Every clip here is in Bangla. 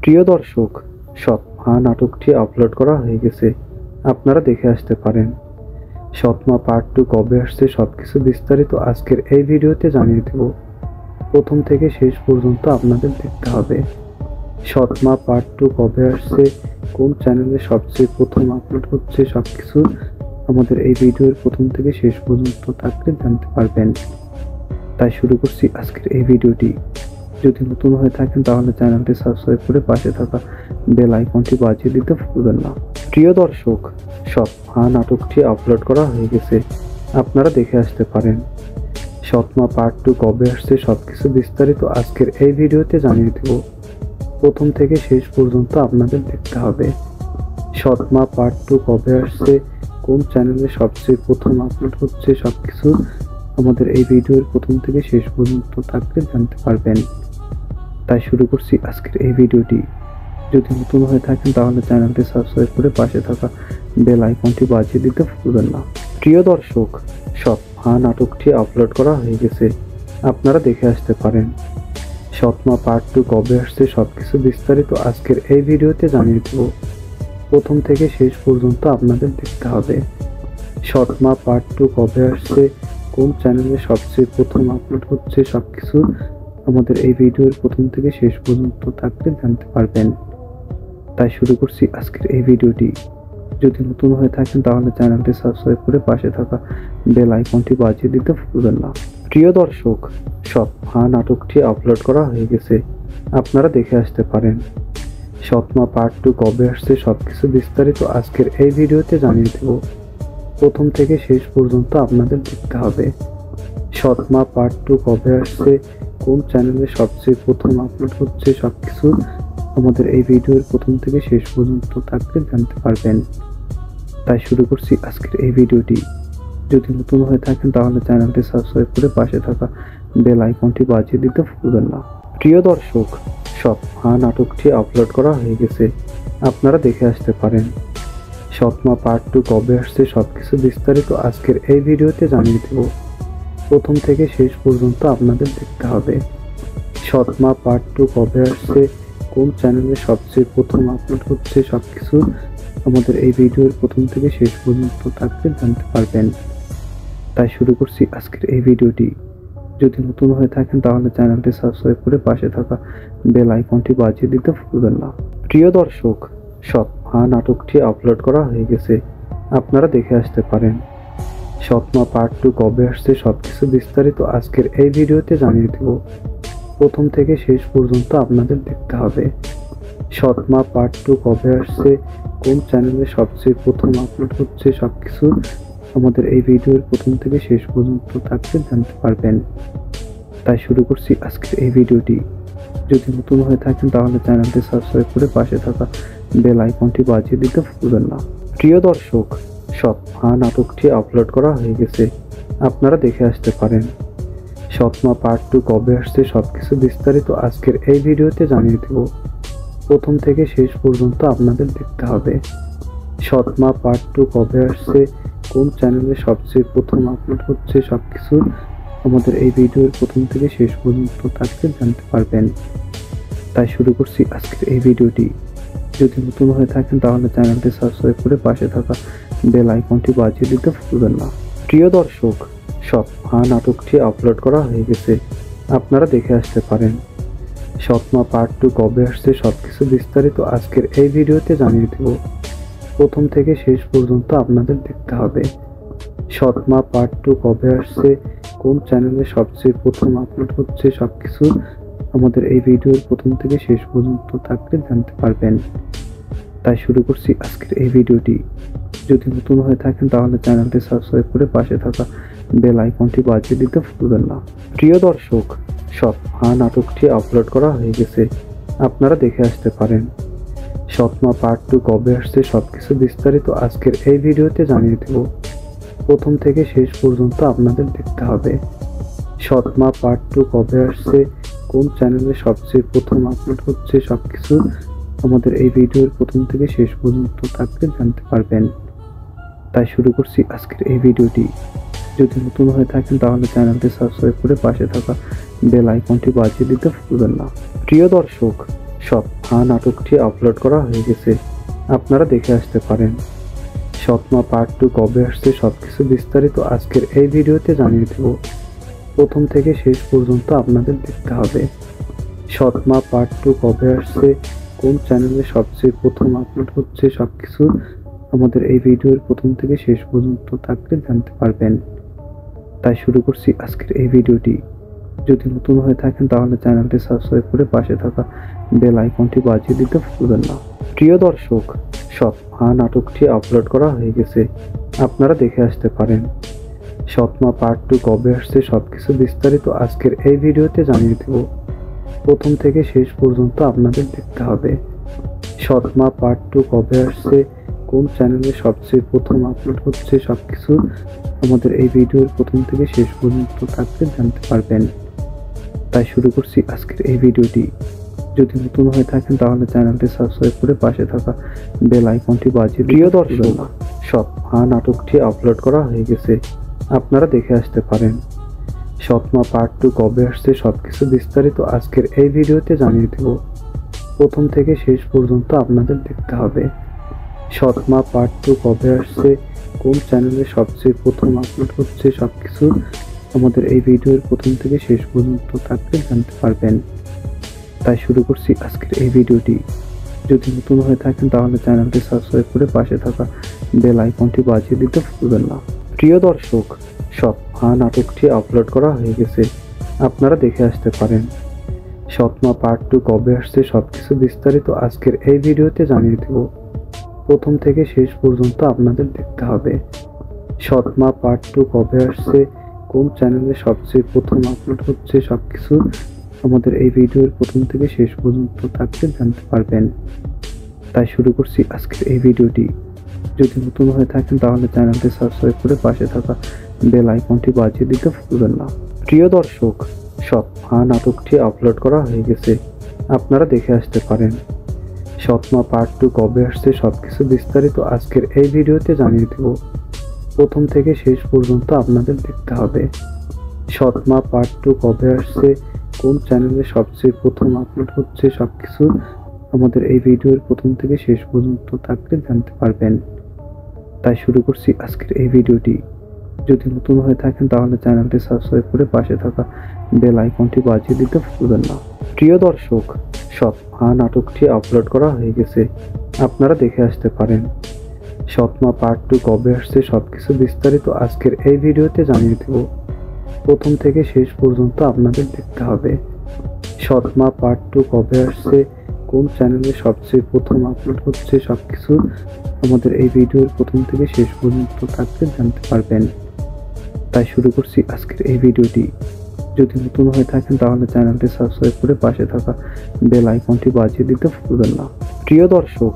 প্রিয় দর্শক, সৎমা নাটকটি আপলোড করা হয়ে গেছে, আপনারা দেখে আসতে পারেন। সৎমা পার্ট 2 কবে আসছে সবকিছু বিস্তারিত আজকের এই ভিডিওতে জানিয়ে দেব। প্রথম থেকে শেষ পর্যন্ত আপনাদের দেখতে হবে। সৎমা পার্ট 2 কবে আসছে, কোন চ্যানেলে সবচেয়ে প্রথম আপলোড হচ্ছে, সবকিছু আমাদের এই ভিডিওর প্রথম থেকে শেষ পর্যন্ত থাকলে জানতে পারবেন। তাই শুরু করছি আজকের এই ভিডিওটি। যদি নতুন হয়ে থাকেন তাহলে চ্যানেলটি সাবস্ক্রাইব করে পাশে থাকা বেল আইকনটি বাজিয়ে দিতে ভুলবেন না। প্রিয় দর্শক, সৎমা নাটকটি আপলোড করা হয়ে গেছে, আপনারা দেখে আসতে পারেন। সৎমা পার্ট 2 কবে আসছে সবকিছু বিস্তারিত আজকের এই ভিডিওতে জানিয়ে দেব। প্রথম থেকে শেষ পর্যন্ত আপনাদের দেখতে হবে। সৎমা পার্ট 2 কবে আসছে, কোন চ্যানেলে সবচেয়ে প্রথম আপলোড হচ্ছে, সবকিছু আমাদের এই ভিডিওর প্রথম থেকে শেষ পর্যন্ত থাকলে জানতে পারবেন। তাই শুরু করছি আজকের এই ভিডিওটি। যদি নতুন হয়ে থাকেন তাহলে চ্যানেলটি সাবস্ক্রাইব করে পাশে থাকা বেল আইকনটি বাজিয়ে দিতে ভুলবেন না। প্রিয় দর্শক, সৎমা নাটকটি আপলোড করা হয়ে গেছে, আপনারা দেখে আসতে পারেন। সৎমা পার্ট 2 কবে আসছে সবকিছু বিস্তারিত আজকের এই ভিডিওতে জানিয়ে দেব। প্রথম থেকে শেষ পর্যন্ত আপনাদের দেখতে হবে। সৎমা পার্ট 2 কবে আসছে, কোন চ্যানেলে সবচেয়ে প্রথম আপলোড হচ্ছে, সবকিছু আমাদের এই ভিডিওর প্রথম থেকে শেষ পর্যন্ত থাকলে জানতে পারবেন। তাই শুরু করছি আজকের এই ভিডিওটি। যদি নতুন হয়ে থাকেন তাহলে চ্যানেলটি সাবস্ক্রাইব করে পাশে থাকা বেল আইকনটি বাজিয়ে দিতে ভুলবেন না। প্রিয় দর্শক, সৎমা নাটকটি আপলোড করা হয়ে গেছে, আপনারা দেখে আসতে পারেন। সৎমা পার্ট 2 কবে আসছে সবকিছু বিস্তারিত আজকের এই ভিডিওতে জানিয়ে দেব। প্রথম থেকে শেষ পর্যন্ত আপনাদের দেখতে হবে। সৎমা পার্ট 2 কবে আসছে, কোন চ্যানেলে সবচেয়ে প্রথম আপলোড হচ্ছে, সবকিছু আমাদের এই ভিডিওর প্রথম থেকে শেষ পর্যন্ত থাকলে জানতে পারবেন। তাই শুরু করছি আজকের এই ভিডিওটি। যদি নতুন হয়ে থাকেন তাহলে চ্যানেলটি সাবস্ক্রাইব করে পাশে থাকা বেল আইকনটি বাজিয়ে দিতে ভুলবেন না। প্রিয় দর্শক, সৎমা নাটকটি আপলোড করা হয়ে গেছে, আপনারা দেখে আসতে পারেন। সৎমা পার্ট 2 কবে আসছে সবকিছু বিস্তারিত আজকের এই ভিডিওতে জানিয়ে দেব। প্রথম থেকে শেষ পর্যন্ত আপনাদের দেখতে হবে। সৎমা পার্ট 2 কবে আসছে, কোন চ্যানেলে সবচেয়ে প্রথম আপলোড হচ্ছে, সবকিছু আমাদের এই ভিডিওর প্রথম থেকে শেষ পর্যন্ত থাকলে জানতে পারবেন। তাই শুরু করছি আজকের এই ভিডিওটি। যদি নতুন হয়ে থাকেন তাহলে চ্যানেলটি সাবস্ক্রাইব করে পাশে থাকা বেল আইকনটি বাজিয়ে দিতে ভুলবেন না। প্রিয় দর্শক, সৎমা নাটকটি আপলোড করা হয়ে গেছে, আপনারা দেখে আসতে পারেন। সৎমা পার্ট 2 কবে আসছে সবকিছু বিস্তারিত আজকের এই ভিডিওতে জানিয়ে দেব। প্রথম থেকে শেষ পর্যন্ত আপনাদের দেখতে হবে। সৎমা পার্ট 2 কবে আসছে, কোন চ্যানেলে সবচেয়ে প্রথম আপলোড হচ্ছে, সবকিছু আমাদের এই ভিডিওর প্রথম থেকে শেষ পর্যন্ত থাকলে জানতে পারবেন। তাই শুরু করছি আজকের এই ভিডিওটি। যদি নতুন হয়ে থাকেন তাহলে চ্যানেলটি সাবস্ক্রাইব করে পাশে থাকা বেল আইকনটি বাজিয়ে দিতে ভুলবেন না। প্রিয় দর্শক, সৎমা নাটকটি আপলোড করা হয়ে গেছে, আপনারা দেখে আসতে পারেন। সৎমা পার্ট 2 কবে আসছে সবকিছু বিস্তারিত আজকের এই ভিডিওতে জানিয়ে দেব। প্রথম থেকে শেষ পর্যন্ত আপনাদের দেখতে হবে। সৎমা পার্ট 2 কবে আসছে, কোন চ্যানেলে সবচেয়ে প্রথম আপলোড হচ্ছে, সবকিছু আমাদের এই ভিডিওর প্রথম থেকে শেষ পর্যন্ত থাকলে জানতে পারবেন। তাই শুরু করছি আজকের এই ভিডিওটি। যদি নতুন হয়ে থাকেন তাহলে চ্যানেলটি সাবস্ক্রাইব করে পাশে থাকা বেল আইকনটি বাজিয়ে দিতে ভুলবেন না। প্রিয় দর্শক, সৎমা নাটকটি আপলোড করা হয়ে গেছে, আপনারা দেখে আসতে পারেন। সৎমা পার্ট 2 কবে আসছে সবকিছু বিস্তারিত আজকের এই ভিডিওতে জানিয়ে দেব। প্রথম থেকে শেষ পর্যন্ত আপনাদের দেখতে হবে। সৎমা পার্ট 2 কবে আসছে, কোন চ্যানেলে সবচেয়ে প্রথম আপলোড হচ্ছে, সবকিছু আমাদের এই ভিডিওর প্রথম থেকে শেষ পর্যন্ত থাকলে জানতে পারবেন। তাই শুরু করছি আজকের এই ভিডিওটি। যদি নতুন হয়ে থাকেন তাহলে চ্যানেলটি সাবস্ক্রাইব করে পাশে থাকা বেল আইকনটি বাজিয়ে দিতে ভুলবেন না। প্রিয় দর্শক, সৎমা নাটকটি আপলোড করা হয়ে গেছে, আপনারা দেখে আসতে পারেন। সৎমা পার্ট 2 কবে আসছে সবকিছু বিস্তারিত আজকের এই ভিডিওতে জানিয়ে দেব। প্রথম থেকে শেষ পর্যন্ত আপনাদের দেখতে হবে। সৎমা পার্ট 2 কবে আসছে, কোন চ্যানেলে সবচেয়ে প্রথম আপলোড হচ্ছে, সবকিছু আমাদের এই ভিডিওর প্রথম থেকে শেষ পর্যন্ত থাকলে জানতে পারবেন। তাই শুরু করছি আজকের এই ভিডিওটি। যদি নতুন হয়ে থাকেন তাহলে চ্যানেলটি সাবস্ক্রাইব করে পাশে থাকা বেল আইকনটি বাজিয়ে দিতে ভুলবেন না। প্রিয় দর্শক, সৎমা নাটকটি আপলোড করা হয়ে গেছে, আপনারা দেখে আসতে পারেন। সৎমা পার্ট 2 কবে আসছে সবকিছু বিস্তারিত আজকের এই ভিডিওতে জানিয়ে দেব। প্রথম থেকে শেষ পর্যন্ত আপনাদের দেখতে হবে। সৎমা পার্ট 2 কবে আসছে, কোন চ্যানেলে সবচেয়ে প্রথম আপলোড হচ্ছে, সবকিছু আমাদের এই ভিডিওর প্রথম থেকে শেষ পর্যন্ত থাকলে জানতে পারবেন। তাই শুরু করছি আজকের এই ভিডিওটি। যদি নতুন হয়ে থাকেন তাহলে চ্যানেলটি সাবস্ক্রাইব করে পাশে থাকা বেল আইকনটি বাজিয়ে দিতে ভুলবেন না। প্রিয় দর্শক, সৎমা নাটকটি আপলোড করা হয়ে গেছে, আপনারা দেখে আসতে পারেন। সৎমা পার্ট 2 কবে আসছে সবকিছু বিস্তারিত আজকের এই ভিডিওতে জানিয়ে দেব। প্রথম থেকে শেষ পর্যন্ত আপনাদের দেখতে হবে। সৎমা পার্ট 2 কবে আসছে, কোন চ্যানেলে সবচেয়ে প্রথম আপলোড হচ্ছে, সবকিছু আমাদের এই ভিডিওর প্রথম থেকে শেষ পর্যন্ত থাকলে জানতে পারবেন। তাই শুরু করছি আজকের এই ভিডিওটি। যদি নতুন হয়ে থাকেন তাহলে চ্যানেলটি সাবস্ক্রাইব করে পাশে থাকা বেল আইকনটি বাজিয়ে প্রিয় দর্শক, সৎমা নাটকটি আপলোড করা হয়ে গেছে, আপনারা দেখে আসতে পারেন। সৎমা পার্ট 2 কবে আসছে সবকিছু বিস্তারিত আজকের এই ভিডিওতে জানিয়ে দেব। প্রথম থেকে শেষ পর্যন্ত আপনাদের দেখতে হবে। সৎমা পার্ট 2 কবে আসছে, কোন চ্যানেলে সবচেয়ে প্রথম আপলোড হচ্ছে, সবকিছু আমাদের এই ভিডিওর প্রথম থেকে শেষ পর্যন্ত থাকলে জানতে পারবেন। তাই শুরু করছি আজকের এই ভিডিওটি। যদি নতুন হয়ে থাকেন তাহলে চ্যানেলটি সাবস্ক্রাইব করে পাশে থাকা বেল আইকনটি বাজিয়ে দিতে ভুলবেন না। প্রিয় দর্শক, সৎমা নাটকটি আপলোড করা হয়ে গেছে, আপনারা দেখে আসতে পারেন। সৎমা পার্ট 2 কবে আসছে সবকিছু বিস্তারিত আজকের এই ভিডিওতে জানিয়ে দেব। প্রথম থেকে শেষ পর্যন্ত আপনাদের দেখতে হবে। সৎমা পার্ট 2 কবে আসছে, কোন চ্যানেলে সবচেয়ে প্রথম আপলোড হচ্ছে, সবকিছু আমাদের এই ভিডিওর প্রথম থেকে শেষ পর্যন্ত থাকলে জানতে পারবেন। তাই শুরু করছি আজকের এই ভিডিওটি। যদি নতুন হয়ে থাকেন তাহলে চ্যানেলটি সাবস্ক্রাইব করে পাশে থাকা বেল আইকনটি বাজিয়ে দিতে ভুলবেন না। প্রিয় দর্শক, সৎমা নাটকটি আপলোড করা হয়ে গেছে, আপনারা দেখে আসতে পারেন। সৎমা পার্ট 2 কবে আসছে সবকিছু বিস্তারিত আজকের এই ভিডিওতে জানিয়ে দেব। প্রথম থেকে শেষ পর্যন্ত আপনাদের দেখতে হবে। সৎমা পার্ট 2 কবে আসছে, কোন চ্যানেলে সবচেয়ে প্রথম আপলোড হচ্ছে, সবকিছু আমাদের এই ভিডিওর প্রথম থেকে শেষ পর্যন্ত থাকলে জানতে পারবেন। তাই শুরু করছি আজকের এই ভিডিওটি। যদি নতুন হয়ে থাকেন তাহলে চ্যানেলটি সাবস্ক্রাইব করে পাশে থাকা বেল আইকনটি বাজিয়ে দিতে ভুলবেন না। প্রিয় দর্শক, সৎমা নাটকটি আপলোড করা হয়ে গেছে, আপনারা দেখে আসতে পারেন। সৎমা পার্ট 2 কবে আসছে সবকিছু বিস্তারিত আজকের এই ভিডিওতে জানিয়ে দেব। প্রথম থেকে শেষ পর্যন্ত আপনাদের দেখতে হবে। সৎমা পার্ট 2 কবে আসছে, কোন চ্যানেলে সবচেয়ে প্রথম আপলোড হচ্ছে, সবকিছু আমাদের এই ভিডিওর প্রথম থেকে শেষ পর্যন্ত থাকলে জানতে পারবেন। তাই শুরু করছি আজকের এই ভিডিওটি। যদি নতুন হয়ে থাকেন তাহলে চ্যানেলটি সাবস্ক্রাইব করে পাশে থাকা বেল আইকনটি বাজিয়ে দিতে ভুলবেন না। প্রিয় দর্শক,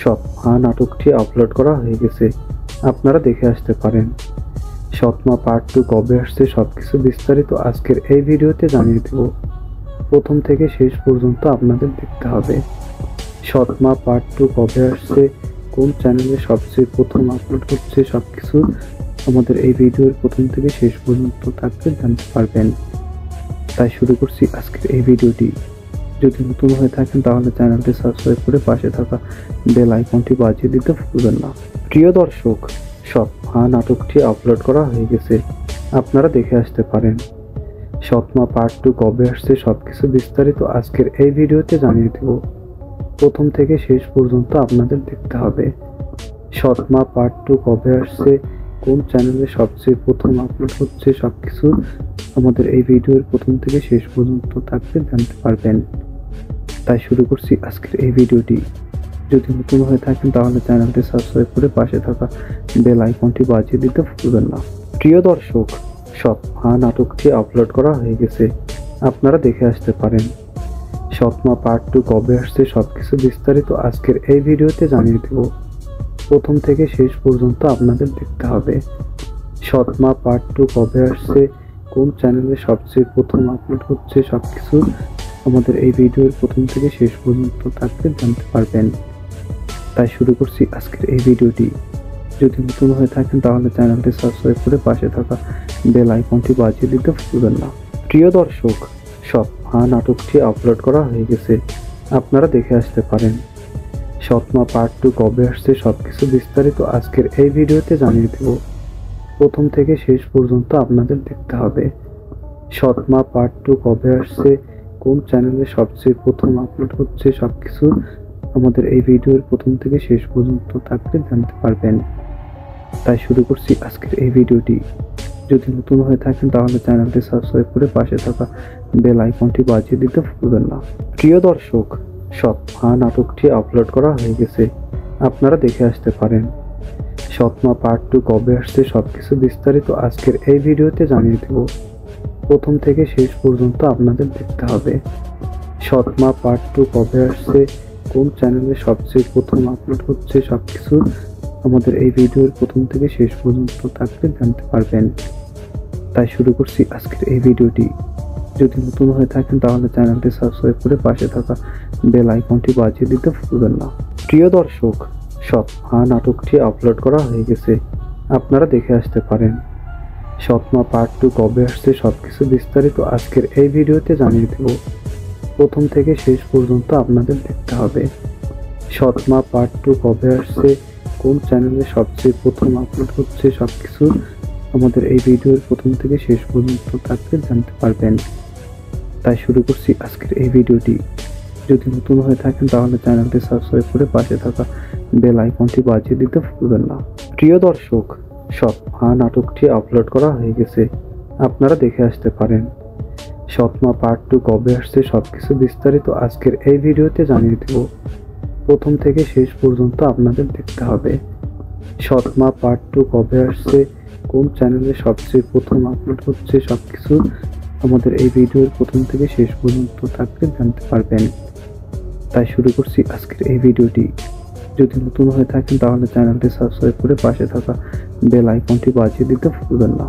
সৎমা নাটকটি আপলোড করা হয়ে গেছে, আপনারা দেখে আসতে পারেন। সৎমা পার্ট 2 কবে আসছে সবকিছু বিস্তারিত আজকের এই ভিডিওতে জানিয়ে দেব। প্রথম থেকে শেষ পর্যন্ত আপনাদের দেখতে হবে। সৎমা পার্ট 2 কবে আসছে, কোন চ্যানেলে সবচেয়ে প্রথম আপলোড হচ্ছে, সবকিছু আমাদের এই ভিডিওর প্রথম থেকে শেষ পর্যন্ত থাকলে জানতে পারবেন। তাই শুরু করছি আজকের এই ভিডিওটি। যদি নতুন হয়ে থাকেন তাহলে চ্যানেলটি সাবস্ক্রাইব করে পাশে থাকা বেল আইকনটি বাজিয়ে দিতে ভুলবেন না। প্রিয় দর্শক, সৎমা নাটকটি আপলোড করা হয়ে গেছে, আপনারা দেখে আসতে পারেন। সৎমা পার্ট 2 কবে আসছে সবকিছু বিস্তারিত আজকের এই ভিডিওতে জানিয়ে দেব। প্রথম থেকে শেষ পর্যন্ত আপনাদের দেখতে হবে। সৎমা পার্ট 2 কবে আসছে, কোন চ্যানেলে সবচেয়ে প্রথম আপলোড হচ্ছে, সবকিছু আমাদের এই ভিডিওর প্রথম থেকে শেষ পর্যন্ত থাকলে জানতে পারবেন। তাই শুরু করছি আজকের এই ভিডিওটি। যদি নতুন হয়ে থাকেন তাহলে চ্যানেলটি সাবস্ক্রাইব করে পাশে থাকা বেল আইকনটি বাজিয়ে দিতে ভুলবেন না। প্রিয় দর্শক, সৎমা নাটকটি আপলোড করা হয়ে গেছে, আপনারা দেখে আসতে পারেন। সৎমা পার্ট 2 কবে আসছে সবকিছু বিস্তারিত আজকের এই ভিডিওতে জানিয়ে দেব। প্রথম থেকে শেষ পর্যন্ত আপনাদের দেখতে হবে। সৎমা পার্ট 2 কবে আসছে, কোন চ্যানেলে সবচেয়ে প্রথম আপলোড হচ্ছে, সবকিছু আমাদের এই ভিডিওর প্রথম থেকে শেষ পর্যন্ত থাকলে জানতে পারবেন। তাই শুরু করছি আজকের এই ভিডিওটি। যদি নতুন হয়ে থাকেন তাহলে চ্যানেলটি সাবস্ক্রাইব করে পাশে থাকা বেল আইকনটি বাজিয়ে দিতে ভুলবেন না। প্রিয় দর্শক, সৎমা নাটকটি আপলোড করা হয়ে গেছে, আপনারা দেখে আসতে পারেন। সৎমা পার্ট 2 কবে আসছে সবকিছু বিস্তারিত আজকের এই ভিডিওতে জানিয়ে দেব। প্রথম থেকে শেষ পর্যন্ত আপনাদের দেখতে হবে। সৎমা পার্ট 2 কবে আসছে, কোন চ্যানেলে সবচেয়ে প্রথম আপলোড হচ্ছে, সবকিছু আমাদের এই ভিডিওর প্রথম থেকে শেষ পর্যন্ত থাকলে জানতে পারবেন। তাই শুরু করছি আজকের এই ভিডিওটি। যদি নতুন হয়ে থাকেন তাহলে চ্যানেলটি সাবস্ক্রাইব করে পাশে থাকা বেল আইকনটি বাজিয়ে দিতে ভুলবেন না। প্রিয় দর্শক, সৎমা নাটকটি আপলোড করা হয়ে গেছে, আপনারা দেখে আসতে পারেন। সৎমা পার্ট 2 কবে আসছে সবকিছু বিস্তারিত আজকের এই ভিডিওতে জানিয়ে দেব। প্রথম থেকে শেষ পর্যন্ত আপনাদের দেখতে হবে। সৎমা পার্ট 2 কবে আসছে, কোন চ্যানেলে সবচেয়ে প্রথম আপলোড হচ্ছে, সবকিছু আমাদের এই ভিডিওর প্রথম থেকে শেষ পর্যন্ত থাকলে জানতে পারবেন। তাই শুরু করছি আজকের এই ভিডিওটি। যদি নতুন হয়ে থাকেন তাহলে চ্যানেলটি সাবস্ক্রাইব করে পাশে থাকা বেল আইকনটি বাজিয়ে দিতে ভুলবেন না। প্রিয় দর্শক, সৎমা নাটকটি আপলোড করা হয়ে গেছে, আপনারা দেখে আসতে পারেন। সৎমা পার্ট 2 কবে আসছে সবকিছু বিস্তারিত আজকের এই ভিডিওতে জানিয়ে দেব। প্রথম থেকে শেষ পর্যন্ত আপনাদের দেখতে হবে। সৎমা পার্ট 2 কবে আসছে, কোন চ্যানেলে সবচেয়ে প্রথম আপলোড হচ্ছে, সবকিছু আমাদের এই ভিডিওর প্রথম থেকে শেষ পর্যন্ত থাকলে জানতে পারবেন। তাই শুরু করছি আজকের এই ভিডিওটি। যদি নতুন হয়ে থাকেন তাহলে চ্যানেলটি সাবস্ক্রাইব করে পাশে থাকা বেল আইকনটি বাজিয়ে দিতে ভুলবেন না। প্রিয় দর্শক, সৎমা নাটকটি আপলোড করা হয়ে গেছে, আপনারা দেখে আসতে পারেন। সৎমা পার্ট 2 কবে আসছে সবকিছু বিস্তারিত আজকের এই ভিডিওতে জানিয়ে দেব। প্রথম থেকে শেষ পর্যন্ত আপনাদের দেখতে হবে। সৎমা পার্ট 2 কবে আসছে, কোন চ্যানেলে সবচেয়ে প্রথম আপলোড হচ্ছে, সবকিছু আমাদের এই ভিডিওর প্রথম থেকে শেষ পর্যন্ত থাকলে জানতে পারবেন। তাই শুরু করছি আজকের এই ভিডিওটি। যদি নতুন হয়ে থাকেন তাহলে চ্যানেলটি সাবস্ক্রাইব করে পাশে থাকা বেল আইকনটি বাজিয়ে দিতে ভুলবেন না।